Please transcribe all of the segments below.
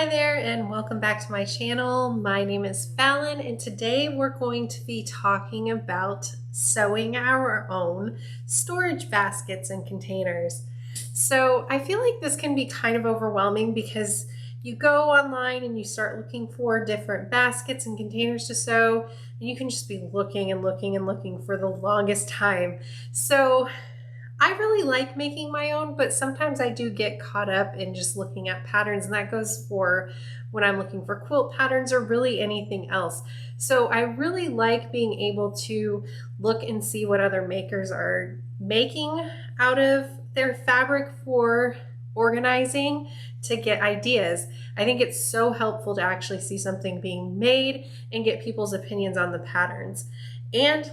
Hi there and welcome back to my channel. My name is Fallon and today we're going to be talking about sewing our own storage baskets and containers. So I feel like this can be kind of overwhelming because you go online and you start looking for different baskets and containers to sew and you can just be looking and looking and looking for the longest time. So I really like making my own, but sometimes I do get caught up in just looking at patterns, and that goes for when I'm looking for quilt patterns or really anything else. So I really like being able to look and see what other makers are making out of their fabric for organizing to get ideas. I think it's so helpful to actually see something being made and get people's opinions on the patterns and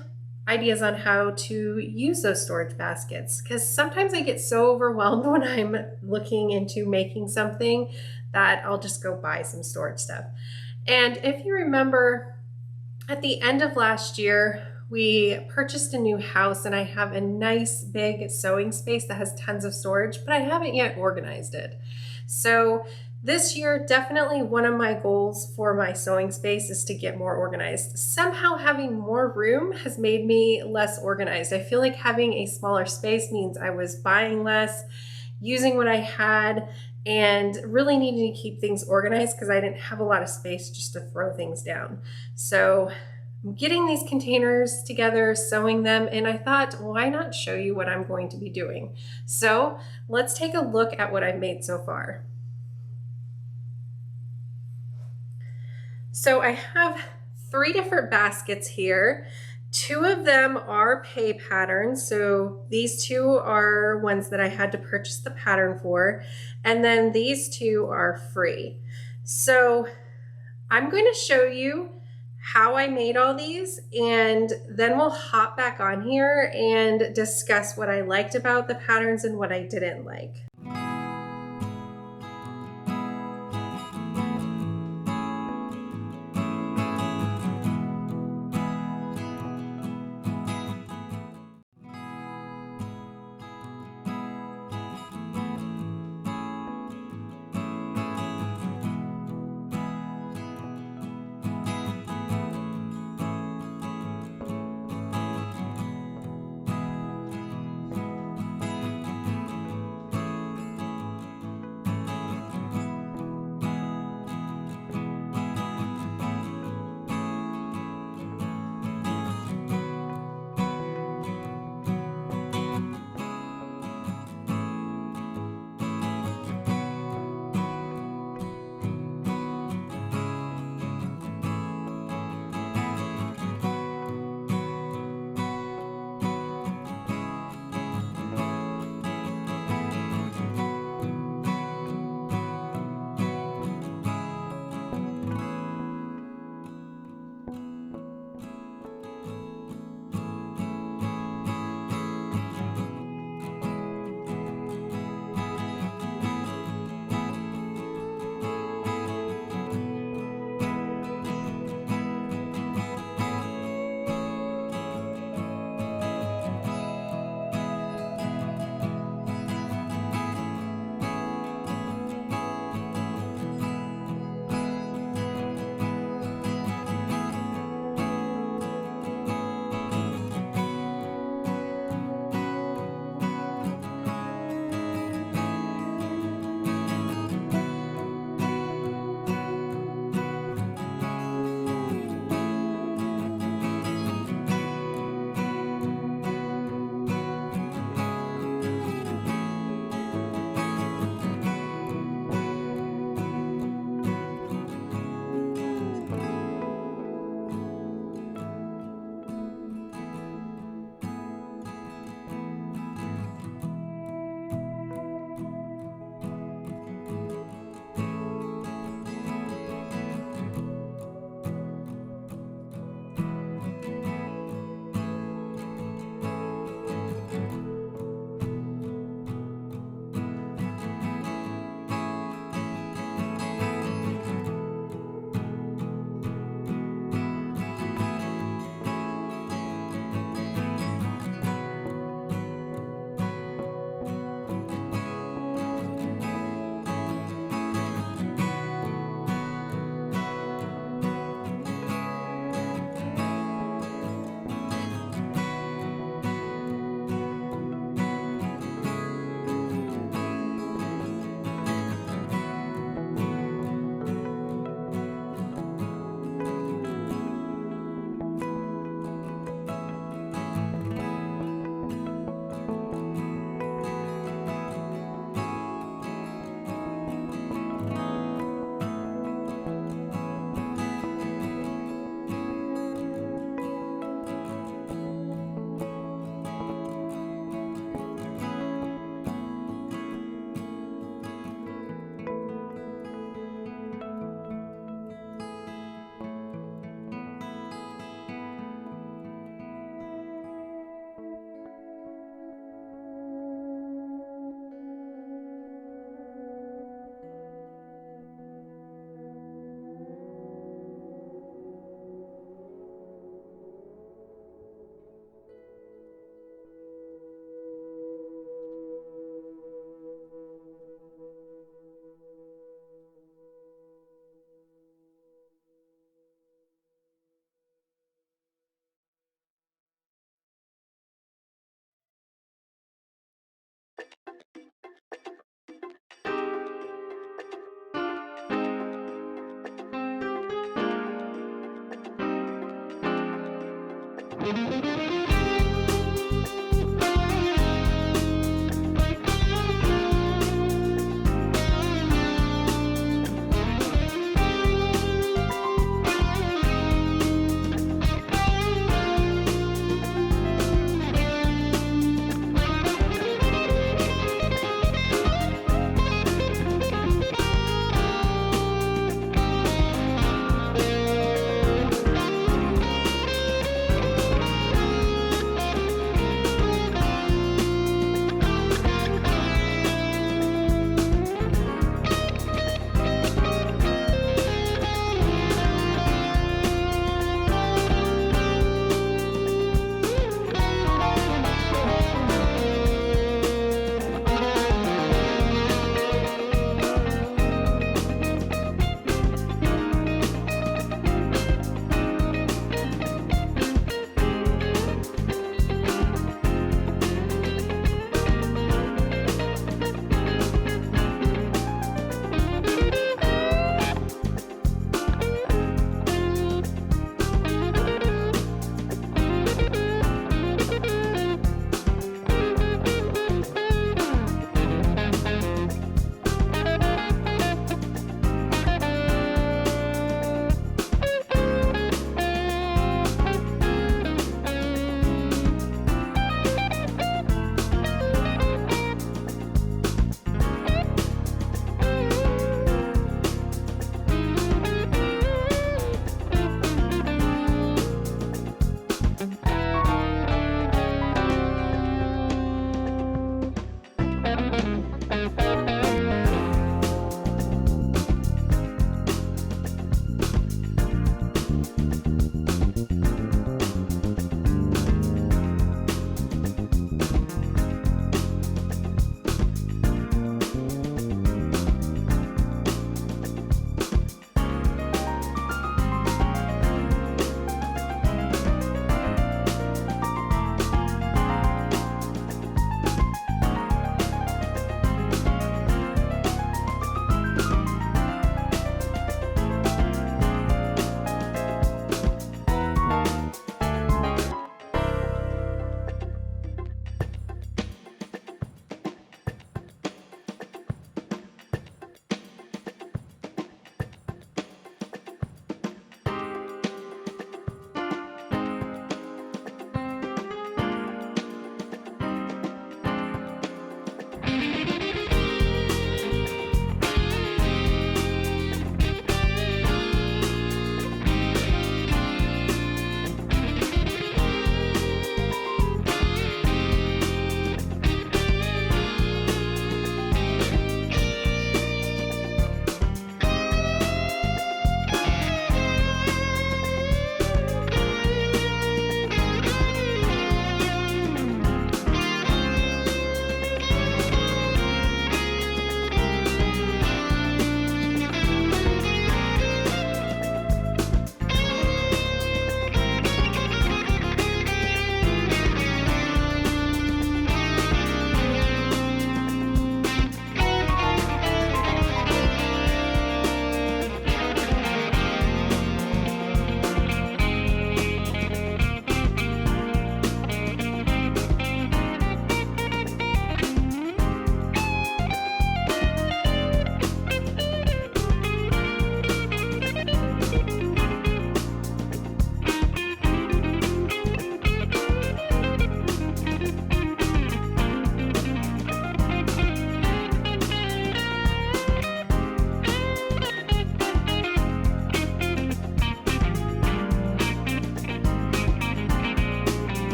ideas on how to use those storage baskets, because sometimes I get so overwhelmed when I'm looking into making something that I'll just go buy some storage stuff. And if you remember, at the end of last year, we purchased a new house and I have a nice big sewing space that has tons of storage, but I haven't yet organized it. So this year, definitely one of my goals for my sewing space is to get more organized. Somehow having more room has made me less organized. I feel like having a smaller space means I was buying less, using what I had, and really needing to keep things organized because I didn't have a lot of space just to throw things down. So I'm getting these containers together, sewing them, and I thought, why not show you what I'm going to be doing? So let's take a look at what I've made so far. So I have 3 different baskets here. 2 of them are pay patterns. So these 2 are ones that I had to purchase the pattern for. And then these 2 are free. So I'm going to show you how I made all these, and then we'll hop back on here and discuss what I liked about the patterns and what I didn't like.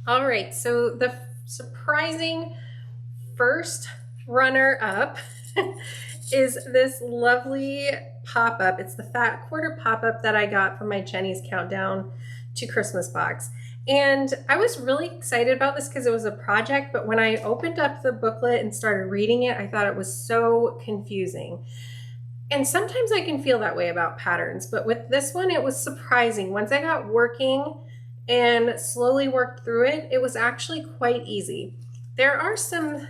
All right, so the surprising first runner up is this lovely pop-up. It's the fat quarter pop-up that I got from my Jenny's Countdown to Christmas box. And I was really excited about this because it was a project, but when I opened up the booklet and started reading it, I thought it was so confusing. And sometimes I can feel that way about patterns, but with this one, it was surprising. Once I got working and slowly worked through it, it was actually quite easy. There are some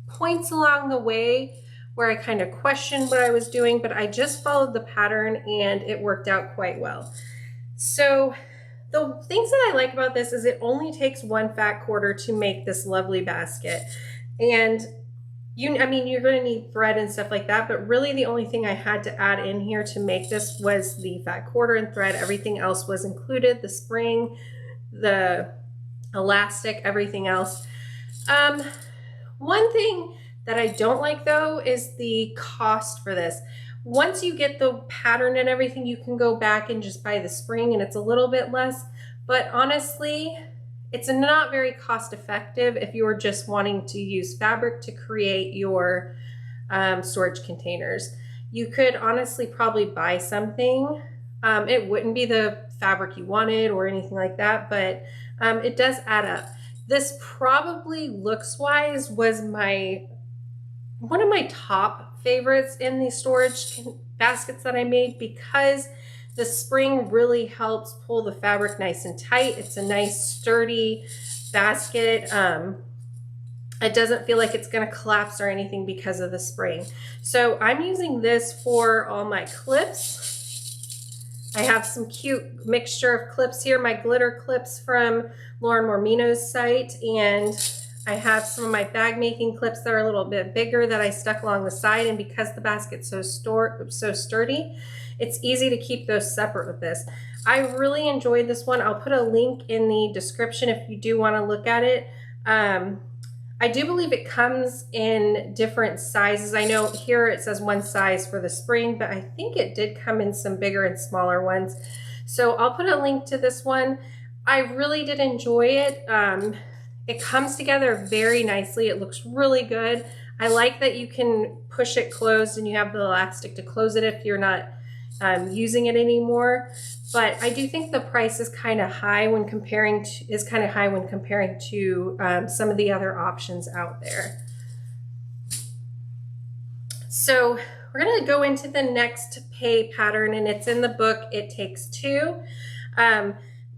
points along the way where I kind of questioned what I was doing, but I just followed the pattern and it worked out quite well. So the things that I like about this is it only takes one fat quarter to make this lovely basket. And you're going to need thread and stuff like that, but really the only thing I had to add in here to make this was the fat quarter and thread. Everything else was included, the spring, the elastic, everything else. One thing that I don't like though is the cost for this. Once you get the pattern and everything, you can go back and just buy the spring and it's a little bit less, but honestly, it's not very cost effective if you're just wanting to use fabric to create your storage containers. You could honestly probably buy something. It wouldn't be the fabric you wanted or anything like that, but it does add up. This probably looks-wise was one of my top favorites in the storage baskets that I made because the spring really helps pull the fabric nice and tight. It's a nice sturdy basket. It doesn't feel like it's going to collapse or anything because of the spring. So I'm using this for all my clips. I have some cute mixture of clips here, my glitter clips from Lauren Mormino's site, and I have some of my bag making clips that are a little bit bigger that I stuck along the side, and because the basket's so sturdy, it's easy to keep those separate with this. I really enjoyed this one. I'll put a link in the description if you do want to look at it. I do believe it comes in different sizes. I know here it says one size for the spring, but I think it did come in some bigger and smaller ones. So I'll put a link to this one. I really did enjoy it. It comes together very nicely. It looks really good. I like that you can push it closed and you have the elastic to close it if you're not using it anymore. But I do think the price is kind of high when comparing to some of the other options out there. So we're going to go into the next pay pattern, and it's in the book It Takes Two.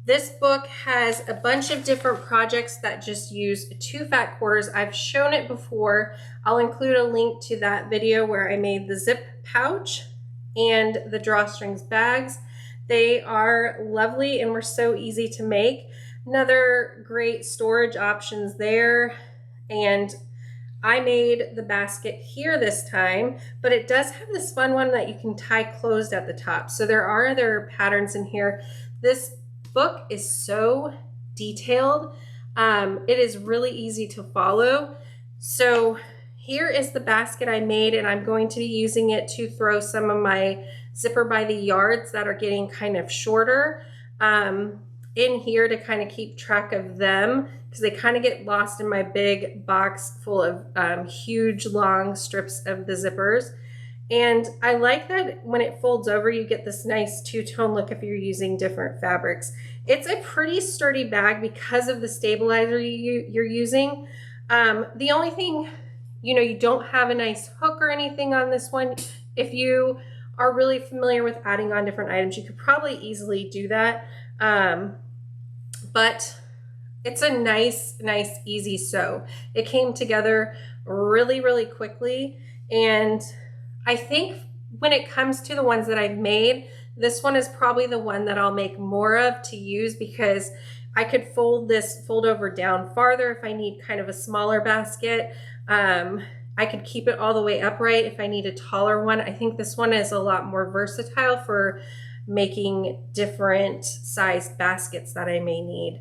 This book has a bunch of different projects that just use 2 fat quarters. I've shown it before. I'll include a link to that video where I made the zip pouch and the drawstrings bags. They are lovely and were so easy to make. Another great storage options there. And I made the basket here this time, but it does have this fun one that you can tie closed at the top. So there are other patterns in here. This book is so detailed. It is really easy to follow. So here is the basket I made, and I'm going to be using it to throw some of my zipper by the yards that are getting kind of shorter in here to kind of keep track of them, because they kind of get lost in my big box full of huge long strips of the zippers. And I like that when it folds over, you get this nice two-tone look if you're using different fabrics. It's a pretty sturdy bag because of the stabilizer you're using. The only thing, you don't have a nice hook or anything on this one. If you are really familiar with adding on different items, you could probably easily do that. But it's a nice, easy sew. It came together really, really quickly. And I think when it comes to the ones that I've made, this one is probably the one that I'll make more of to use, because I could fold over down farther if I need kind of a smaller basket. I could keep it all the way upright if I need a taller one. I think this one is a lot more versatile for making different sized baskets that I may need.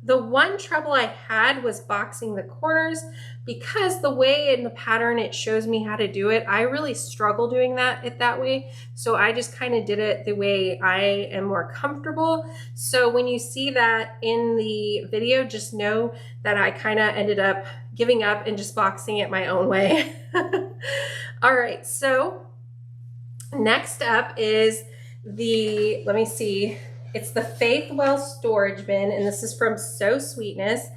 The one trouble I had was boxing the corners, because the way in the pattern it shows me how to do it, I really struggle doing that way. So I just kind of did it the way I am more comfortable. So when you see that in the video, just know that I kind of ended up giving up and just boxing it my own way. All right, so next up is the, let me see, it's the Faithwell storage bin, and this is from So Sweetness,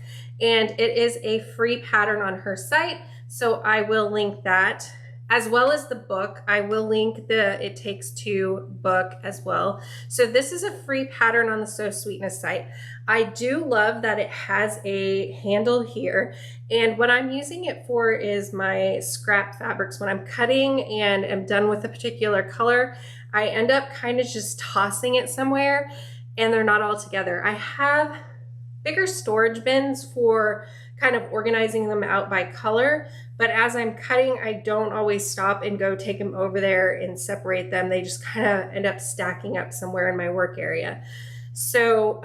and it is a free pattern on her site, so I will link that, as well as the book. I will link the It Takes Two book as well. So this is a free pattern on the So Sweetness site. I do love that it has a handle here, and what I'm using it for is my scrap fabrics. When I'm cutting and am done with a particular color, I end up kind of just tossing it somewhere and they're not all together. I have bigger storage bins for kind of organizing them out by color, but as I'm cutting, I don't always stop and go take them over there and separate them. They just kind of end up stacking up somewhere in my work area. So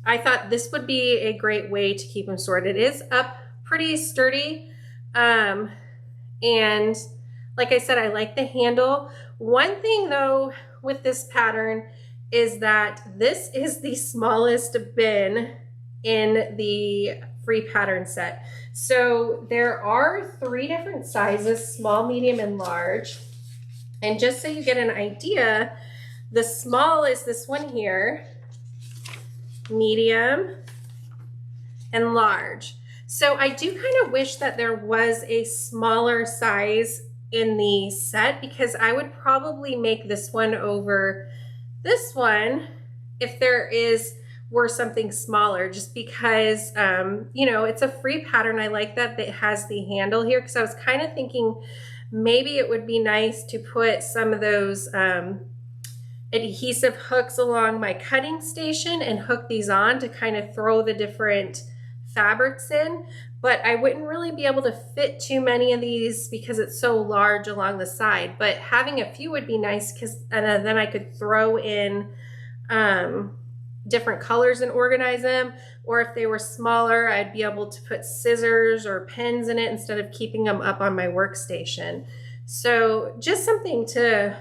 I thought this would be a great way to keep them stored. It is up pretty sturdy, and like I said, I like the handle. One thing though with this pattern is that this is the smallest bin in the free pattern set. So there are 3 different sizes, small, medium, and large. And just so you get an idea, the small is this one here, medium, and large. So I do kind of wish that there was a smaller size in the set, because I would probably make this one over this one if there were something smaller, just because you know, it's a free pattern. I like that it has the handle here, because I was kind of thinking maybe it would be nice to put some of those adhesive hooks along my cutting station and hook these on to kind of throw the different fabrics in, but I wouldn't really be able to fit too many of these because it's so large along the side. But having a few would be nice, because then I could throw in different colors and organize them, or if they were smaller, I'd be able to put scissors or pins in it instead of keeping them up on my workstation. So just something to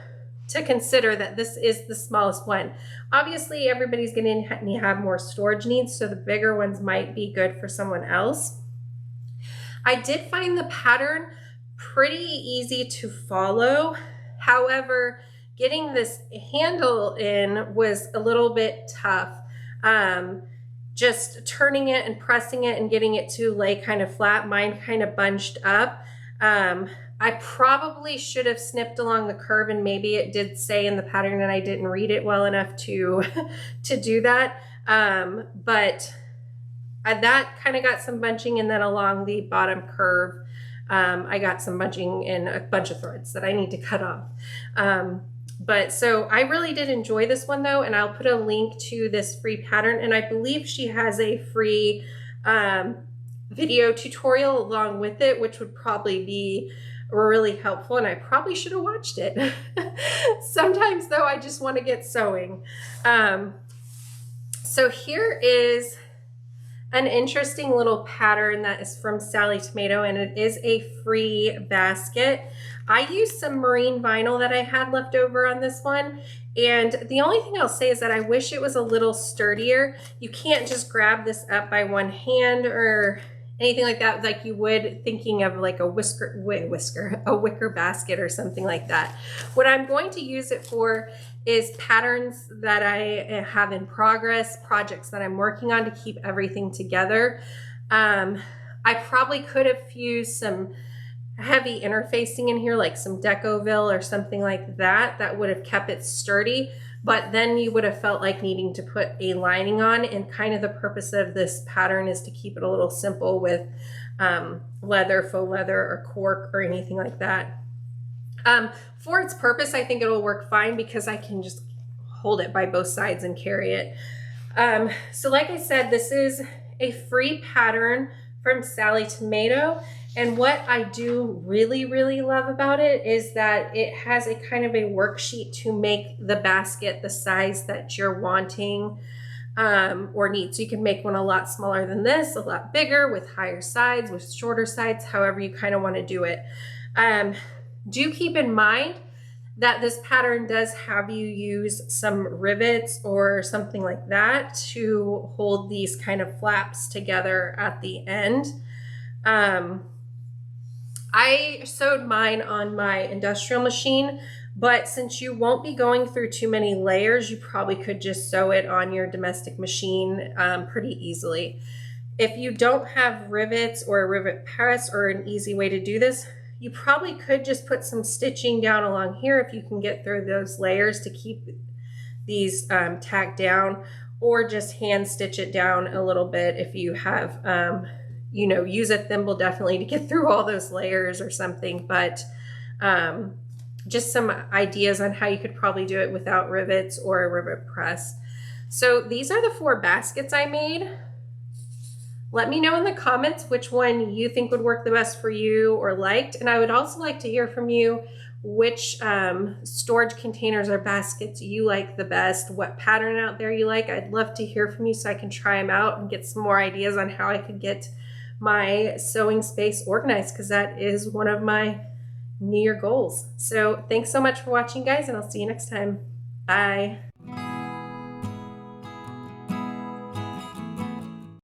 consider, that this is the smallest one. Obviously, everybody's going to have more storage needs, so the bigger ones might be good for someone else. I did find the pattern pretty easy to follow. However, getting this handle in was a little bit tough. Just turning it and pressing it and getting it to lay kind of flat. Mine kind of bunched up. I probably should have snipped along the curve, and maybe it did say in the pattern and I didn't read it well enough to do that. But that kind of got some bunching, and then along the bottom curve, I got some bunching in a bunch of threads that I need to cut off. But so I really did enjoy this one though, and I'll put a link to this free pattern, and I believe she has a free video tutorial along with it, which would probably be really helpful, and I probably should have watched it. Sometimes though, I just want to get sewing. So here is an interesting little pattern that is from Sallie Tomato, and it is a free basket. I used some marine vinyl that I had left over on this one, and the only thing I'll say is that I wish it was a little sturdier. You can't just grab this up by one hand or anything like that, like you would thinking of like a wicker basket or something like that. What I'm going to use it for is patterns that I have in progress, projects that I'm working on to keep everything together. I probably could have used some heavy interfacing in here, like some Decoville or something like that, that would have kept it sturdy, but then you would have felt like needing to put a lining on, and kind of the purpose of this pattern is to keep it a little simple with leather, faux leather, or cork, or anything like that. For its purpose, I think it'll work fine because I can just hold it by both sides and carry it. So like I said, this is a free pattern from Sallie Tomato. And what I do really, really love about it is that it has a kind of a worksheet to make the basket the size that you're wanting. or neat. So you can make one a lot smaller than this, a lot bigger, with higher sides, with shorter sides, however you kind of want to do it. Do keep in mind that this pattern does have you use some rivets or something like that to hold these kind of flaps together at the end. I sewed mine on my industrial machine, but since you won't be going through too many layers, you probably could just sew it on your domestic machine pretty easily. If you don't have rivets or a rivet press or an easy way to do this, you probably could just put some stitching down along here if you can get through those layers to keep these tacked down, or just hand stitch it down a little bit if you have, you know, use a thimble definitely to get through all those layers or something. But just some ideas on how you could probably do it without rivets or a rivet press. So these are the 4 baskets I made. Let me know in the comments which one you think would work the best for you or liked. And I would also like to hear from you which storage containers or baskets you like the best, what pattern out there you like. I'd love to hear from you so I can try them out and get some more ideas on how I could get my sewing space organized, because that is one of my New Year goals. So thanks so much for watching, guys, and I'll see you next time. Bye.